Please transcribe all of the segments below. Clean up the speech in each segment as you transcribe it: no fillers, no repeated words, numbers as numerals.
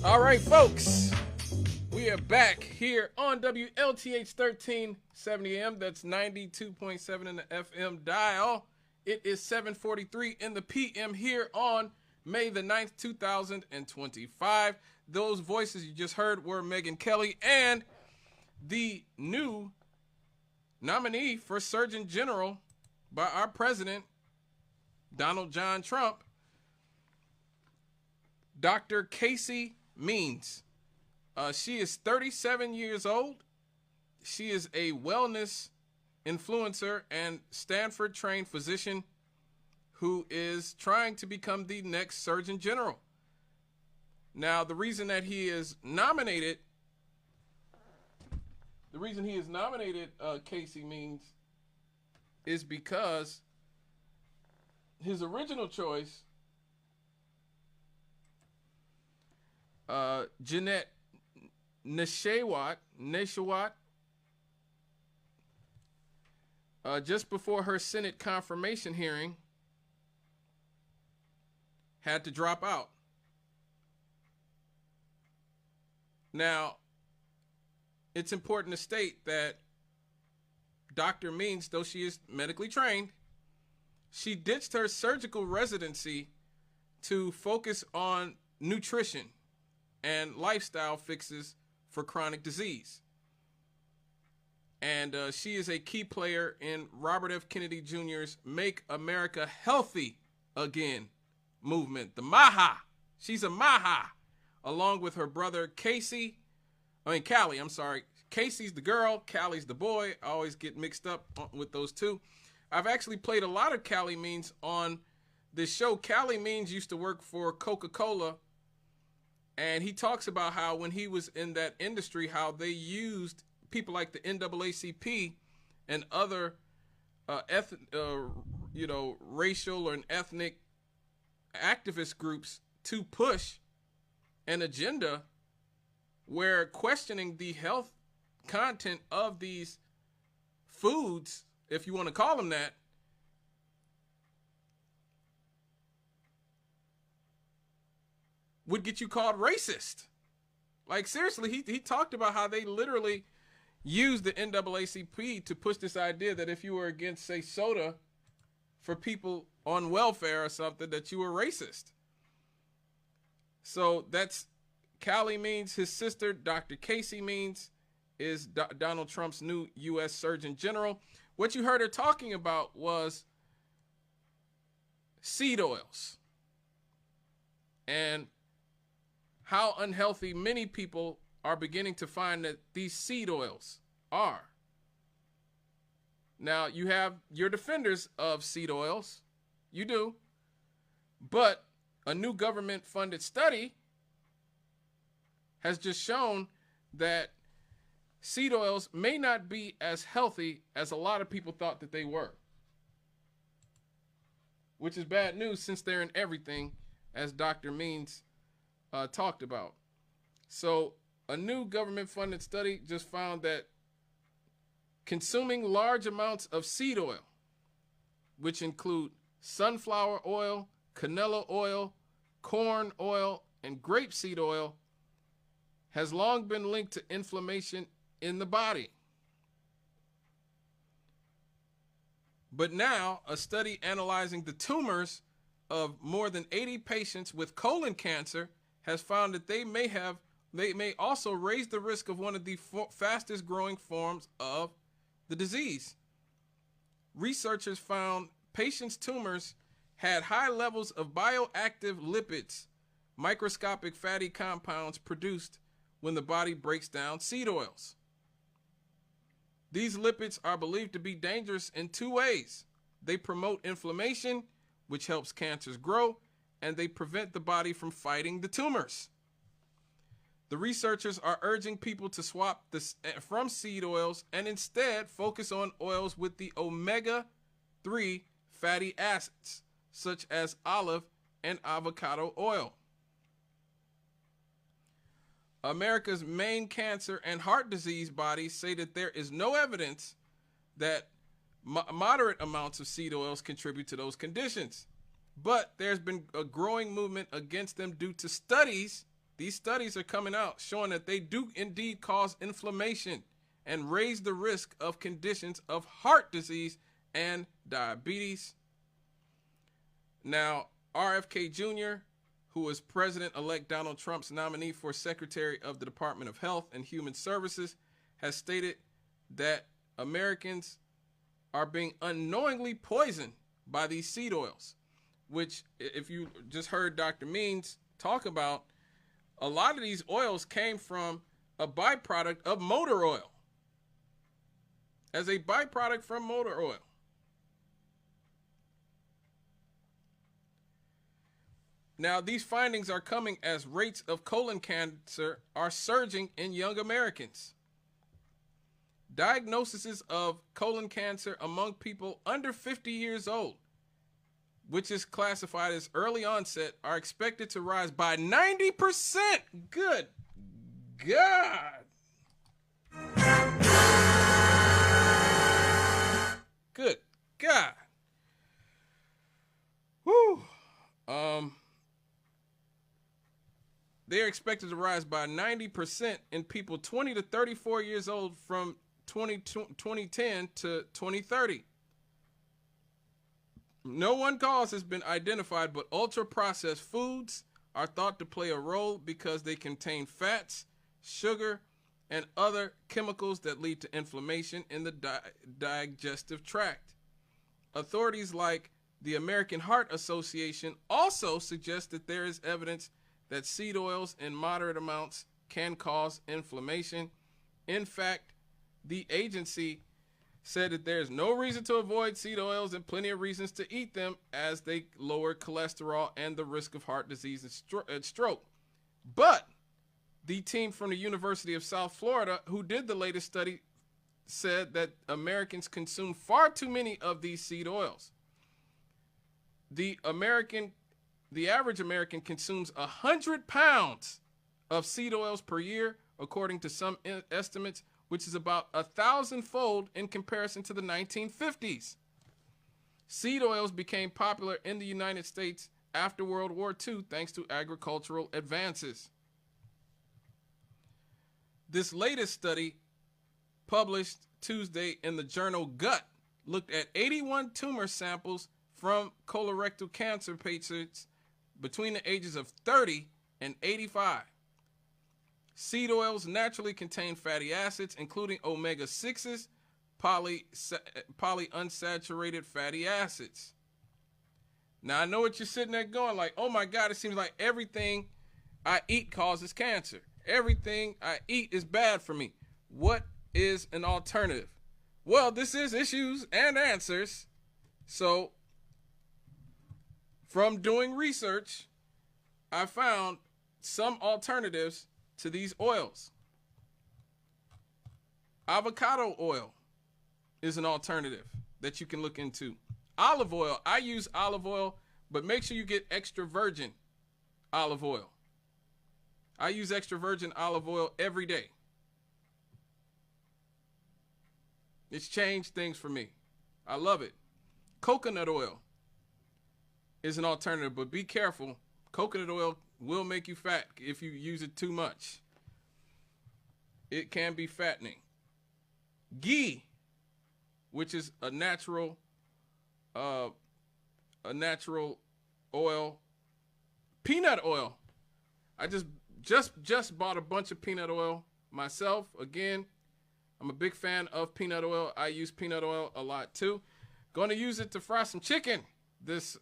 All right, folks, we are back here on WLTH 1370 AM. That's 92.7 in the FM dial. It is 7:43 in the PM here on May the 9th, 2025. Those voices you just heard were Megyn Kelly and the new nominee for Surgeon General by our president, Donald John Trump, Dr. Casey Means. She is 37 years old. She is a wellness influencer and Stanford-trained physician who is trying to become the next Surgeon General. Now, the reason that he is nominated, Casey Means, is because his original choice, Jeanette Neshewat, just before her Senate confirmation hearing, had to drop out. Now, it's important to state that Dr. Means, though she is medically trained, she ditched her surgical residency to focus on nutrition and lifestyle fixes for chronic disease. And she is a key player in Robert F. Kennedy Jr.'s Make America Healthy Again movement, the MAHA. She's a MAHA, along with her brother Callie. Casey's the girl, Callie's the boy. I always get mixed up with those two. I've actually played a lot of Callie Means on this show. Callie Means used to work for Coca-Cola, and he talks about how when he was in that industry, how they used people like the NAACP and other racial and ethnic activist groups to push an agenda where questioning the health content of these foods, if you want to call them that, would get you called racist. Like, seriously, he talked about how they literally used the NAACP to push this idea that if you were against, say, soda for people on welfare or something, that you were racist. So that's Callie Means. His sister, Dr. Casey Means, is Donald Trump's new U.S. Surgeon General. What you heard her talking about was seed oils and how unhealthy many people are beginning to find that these seed oils are. Now, you have your defenders of seed oils. You do. But a new government-funded study has just shown that seed oils may not be as healthy as a lot of people thought that they were, which is bad news since they're in everything, as Dr. Means talked about. So a new government-funded study just found that consuming large amounts of seed oil, which include sunflower oil, canola oil, corn oil, and grapeseed oil, has long been linked to inflammation in the body. But now, a study analyzing the tumors of more than 80 patients with colon cancer has found that they may also raise the risk of one of the fastest growing forms of the disease. Researchers found patients' tumors had high levels of bioactive lipids, microscopic fatty compounds produced when the body breaks down seed oils. These lipids are believed to be dangerous in two ways. They promote inflammation, which helps cancers grow, and they prevent the body from fighting the tumors. The researchers are urging people to swap from seed oils and instead focus on oils with the omega-3 fatty acids, such as olive and avocado oil. America's main cancer and heart disease bodies say that there is no evidence that moderate amounts of seed oils contribute to those conditions. But there's been a growing movement against them due to studies these studies are coming out showing that they do indeed cause inflammation and raise the risk of conditions of heart disease and diabetes. Now, RFK Jr., who is President-elect Donald Trump's nominee for Secretary of the Department of Health and Human Services, has stated that Americans are being unknowingly poisoned by these seed oils, which, if you just heard Dr. Means talk about, a lot of these oils came from a byproduct of motor oil. As a byproduct from motor oil. Now, these findings are coming as rates of colon cancer are surging in young Americans. Diagnoses of colon cancer among people under 50 years old, which is classified as early onset, are expected to rise by 90%. Good God. Good God. Whew. They're expected to rise by 90% in people 20 to 34 years old from 2010 to 2030. No one cause has been identified, but ultra-processed foods are thought to play a role because they contain fats, sugar, and other chemicals that lead to inflammation in the digestive tract. Authorities like the American Heart Association also suggest that there is evidence that seed oils in moderate amounts can cause inflammation. In fact, the agency said that there is no reason to avoid seed oils and plenty of reasons to eat them, as they lower cholesterol and the risk of heart disease and stroke. But the team from the University of South Florida, who did the latest study, said that Americans consume far too many of these seed oils. The average American consumes 100 pounds of seed oils per year, according to some estimates, which is about 1,000-fold in comparison to the 1950s. Seed oils became popular in the United States after World War II thanks to agricultural advances. This latest study, published Tuesday in the journal Gut, looked at 81 tumor samples from colorectal cancer patients between the ages of 30 and 85. Seed oils naturally contain fatty acids, including omega-6s, polyunsaturated fatty acids. Now, I know what you're sitting there going like, oh my God, it seems like everything I eat causes cancer. Everything I eat is bad for me. What is an alternative? Well, this is Issues and Answers. So, from doing research, I found some alternatives to these oils. Avocado oil is an alternative that you can look into. Olive oil, I use olive oil, but make sure you get extra virgin olive oil. I use extra virgin olive oil every day. It's changed things for me. I love it. Coconut oil is an alternative, but be careful. Coconut oil will make you fat if you use it too much. It can be fattening. Ghee, which is a natural oil. Peanut oil. I just bought a bunch of peanut oil myself. Again, I'm a big fan of peanut oil. I use peanut oil a lot too. Going to use it to fry some chicken this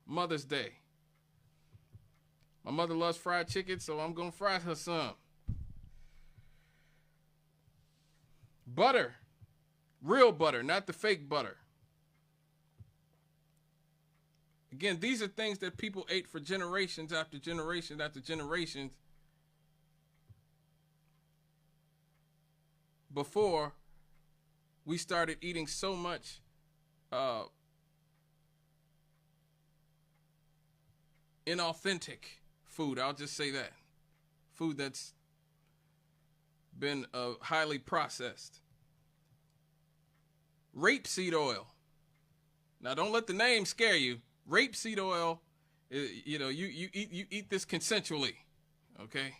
Mother's Day. My mother loves fried chicken, so I'm going to fry her some. Butter. Real butter, not the fake butter. Again, these are things that people ate for generations after generations after generations before we started eating so much inauthentic food. I'll just say that. Food that's been highly processed. Rapeseed oil. Now, don't let the name scare you. Rapeseed oil, you eat this consensually, Okay,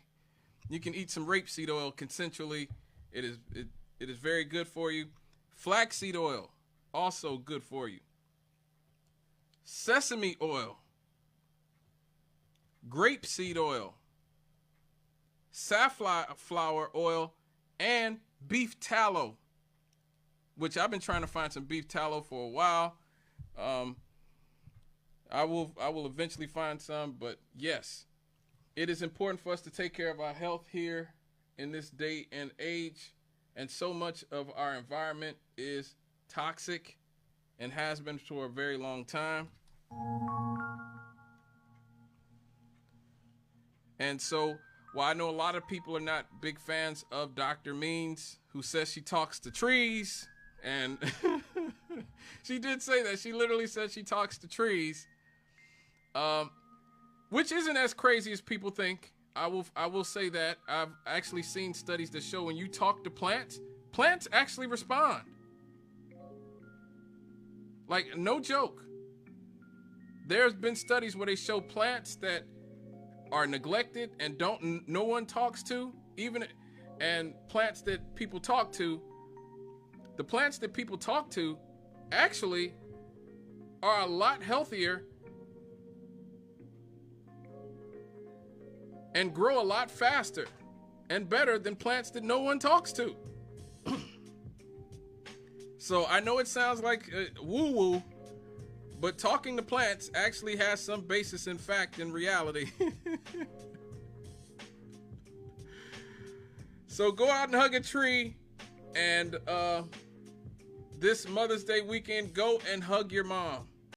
you can eat some rapeseed oil consensually. It is very good for you. Flaxseed oil, also good for you. Sesame oil, grapeseed oil, safflower oil, and beef tallow, which I've been trying to find some beef tallow for a while. I will eventually find some, but yes, it is important for us to take care of our health here in this day and age. And so much of our environment is toxic and has been for a very long time. And so, while I know a lot of people are not big fans of Dr. Means, who says she talks to trees, and she did say that. She literally said she talks to trees, which isn't as crazy as people think. I will say that. I've actually seen studies that show when you talk to plants, plants actually respond. Like, no joke. There's been studies where they show plants that are neglected and no one talks to, and plants that people talk to. The plants that people talk to actually are a lot healthier and grow a lot faster and better than plants that no one talks to. So I know it sounds like woo-woo, but talking to plants actually has some basis in fact in reality. So go out and hug a tree, and this Mother's Day weekend, go and hug your mom.